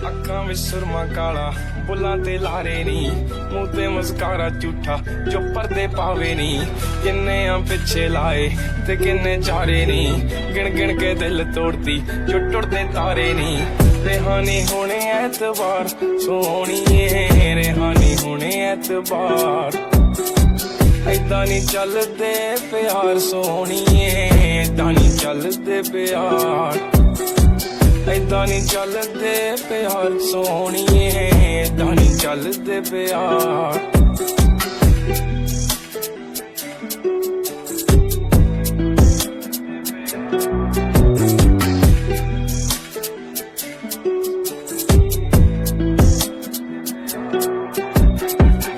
ਅੱਖਾਂ ਵਿੱਚ ਸੁਰਮਾ ਕਾਲਾ, ਬੁੱਲਾਂ ਤੇ ਲਾਰੇ ਨੀ, ਮੂੰਹ ਤੇ ਮਸਕਾਰਾ ਝੂਠਾ ਜੋ ਪਰਦੇ ਪਾਵੇ ਨੀ। ਕਿੰਨੇ ਆ ਪਿੱਛੇ ਲਾਏ ਤੇ ਕਿੰਨੇ ਚਾਰੇ ਨੀ, ਗਿਣ ਗਿਣ ਕੇ ਦਿਲ ਤੋੜਦੀ ਜੋ ਟੁੱਟਦੇ ਤਾਰੇ ਨੀ। ਰਿਹਾਨੀ ਹੁਣੇ ਐਤਵਾਰ ਸੋਹਣੀਏ, ਰਿਹਾਨੀ ਹੁਣੇ ਐਤਵਾਰ। ਏਦਾਂ ਨੀ ਚੱਲਦੇ ਪਿਆਰ ਸੋਹਣੀਏ, ਏਦਾਂ ਨੀ ਚੱਲਦੇ ਪਿਆਰ। ਏਦਾਂ ਨੀ ਚੱਲਦੇ ਪਿਆਰ ਸੋਹਣੀਏ, ਏਦਾਂ ਨੀ ਚੱਲਦੇ ਪਿਆਰ।